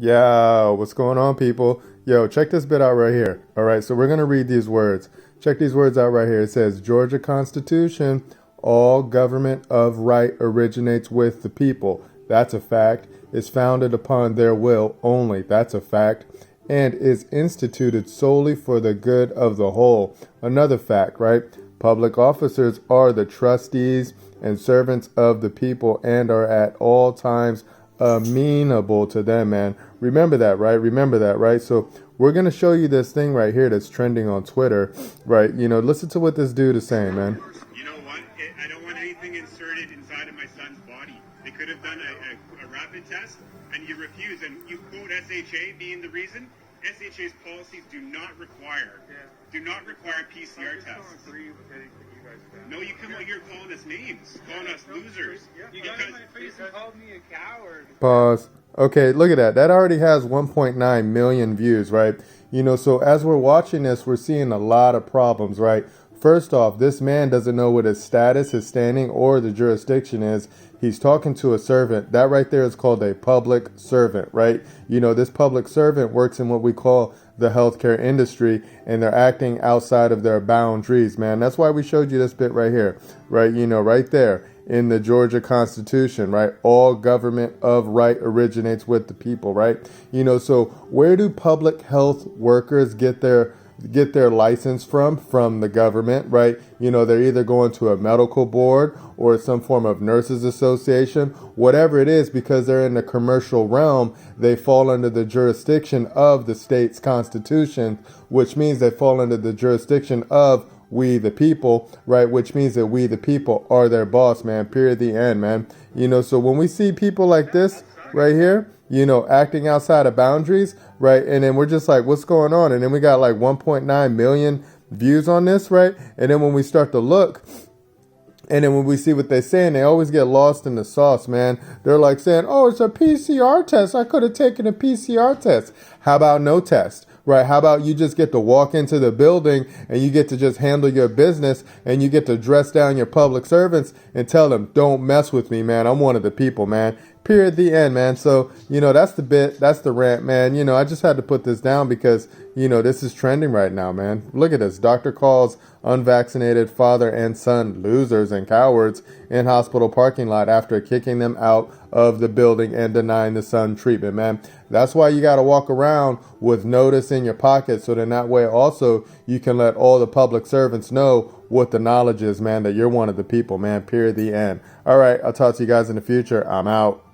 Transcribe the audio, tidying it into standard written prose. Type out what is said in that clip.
Yo, what's going on, people? Yo, check this bit out right here. All right, so we're going to read these words. Check these words out right here. It says, Georgia Constitution, all government of right originates with the people. That's a fact. Is founded upon their will only. That's a fact. And is instituted solely for the good of the whole. Another fact, right? Public officers are the trustees and servants of the people and are at all times amenable to them, man. Remember that, right? Remember that, right? So we're going to show you this thing right here that's trending on Twitter, right? Listen to what this dude is saying, man. You know what? I don't want anything inserted inside of my son's body. They could have done a rapid test, and you refuse, and you quote SHA being the reason. SHA's policies do not require PCR tests. No, you come out here calling us names, calling us losers. You got in my face and called me a coward. Pause. Okay, look at that. That already has 1.9 million views, right? So as we're watching this, we're seeing a lot of problems, right? First off, this man doesn't know what his status, his standing, or the jurisdiction is. He's talking to a servant. That right there is called a public servant, right? This public servant works in what we call the healthcare industry, and they're acting outside of their boundaries, man. That's why we showed you this bit right here, right? Right there in the Georgia Constitution, right? All government of right originates with the people, right? So where do public health workers get their license from the government, right? They're either going to a medical board or some form of nurses association, whatever it is, because they're in the commercial realm. They fall under the jurisdiction of the state's constitution, which means they fall under the jurisdiction of we the people, right? Which means that we the people are their boss, man. Period. The end, man. So when we see people like this right here, acting outside of boundaries, right? And then we're just like, what's going on? And then we got like 1.9 million views on this, right? And then when we start to look, and then when we see what they're saying, they always get lost in the sauce, man. They're like saying, oh, it's a PCR test. I could have taken a PCR test. How about no test? Right? How about you just get to walk into the building and you get to just handle your business and you get to dress down your public servants and tell them, don't mess with me, man. I'm one of the people, man. Period. The end, man. So, that's the bit. That's the rant, man. I just had to put this down because, this is trending right now, man. Look at this. Doctor calls unvaccinated father and son losers and cowards in hospital parking lot after kicking them out of the building and denying the son treatment, man. That's why you got to walk around with notice in your pocket, so then that way also you can let all the public servants know what the knowledge is, man, that you're one of the people, man. Period. The end. All right. I'll talk to you guys in the future. I'm out.